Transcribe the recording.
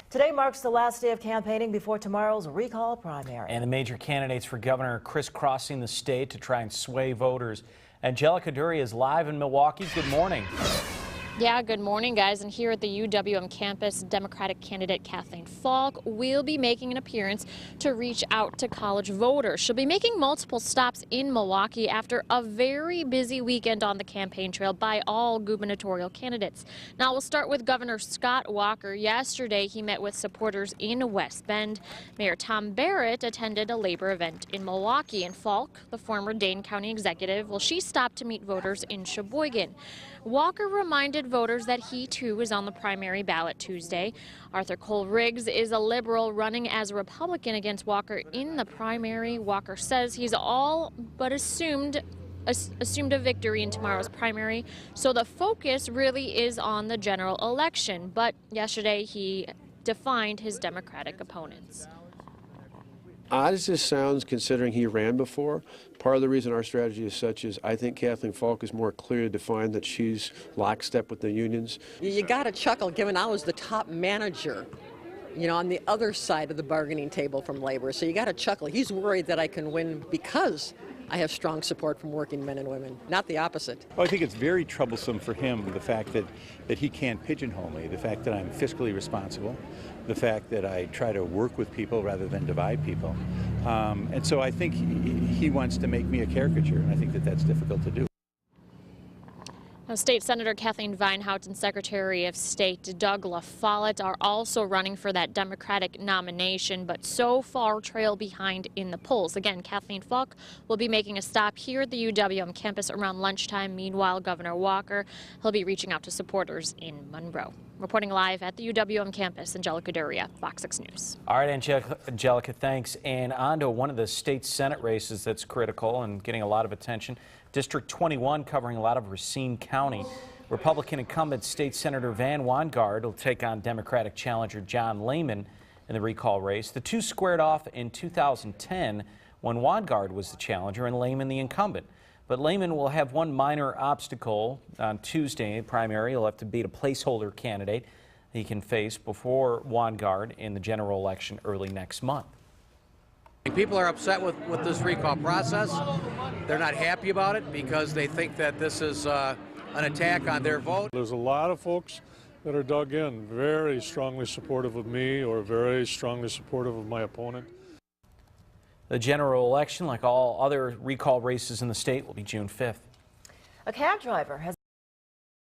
Today marks the last day of campaigning before tomorrow's recall primary. And the major candidates for governor are crisscrossing the state to try and sway voters. Angelica Dury is live in Milwaukee. Good morning. Yeah, good morning, guys. And here at the UWM campus, Democratic candidate Kathleen Falk will be making an appearance to reach out to college voters. She'll be making multiple stops in Milwaukee after a very busy weekend on the campaign trail by all gubernatorial candidates. Now, we'll start with Governor Scott Walker. Yesterday, he met with supporters in West Bend. Mayor Tom Barrett attended a labor event in Milwaukee. And Falk, the former Dane County executive, well, she stopped to meet voters in Sheboygan. Walker reminded voters that he, too, is on the primary ballot Tuesday. Arthur Cole Riggs is a liberal running as a Republican against Walker in the primary. Walker says he's all but assumed a victory in tomorrow's primary, so the focus really is on the general election. But yesterday he defined his Democratic opponents. Odd as this sounds, considering he ran before, part of the reason our strategy is such is I think Kathleen Falk is more clearly defined that she's lockstep with the unions. You got to chuckle, given I was the top manager, on the other side of the bargaining table from labor. So you got to chuckle. He's worried that I can win because I have strong support from working men and women, not the opposite. Well, I think it's very troublesome for him, the fact that he can't pigeonhole me, the fact that I'm fiscally responsible, the fact that I try to work with people rather than divide people. And so I think he wants to make me a caricature, and I think that that's difficult to do. Now, State Senator Kathleen Vinehout and Secretary of State Doug LaFollette are also running for that Democratic nomination, but so far trail behind in the polls. Again, Kathleen Falk will be making a stop here at the UWM campus around lunchtime. Meanwhile, Governor Walker, he'll be reaching out to supporters in Monroe. Reporting live at the UWM campus, Angelica Dury, Fox 6 News. All right, Angelica, thanks. And on to one of the state Senate races that's critical and getting a lot of attention. District 21 covering a lot of Racine County. Republican incumbent State Senator Van Wanggaard will take on Democratic challenger John Lehman in the recall race. The two squared off in 2010 when Wanggaard was the challenger and Lehman the incumbent. But Lehman will have one minor obstacle on Tuesday in the primary. He'll have to beat a placeholder candidate he can face before Wanggaard in the general election early next month. People are upset with this recall process. They're not happy about it because they think that this is an attack on their vote. There's a lot of folks that are dug in, very strongly supportive of me or very strongly supportive of my opponent. The general election, like all other recall races in the state, will be June 5th. A cab driver has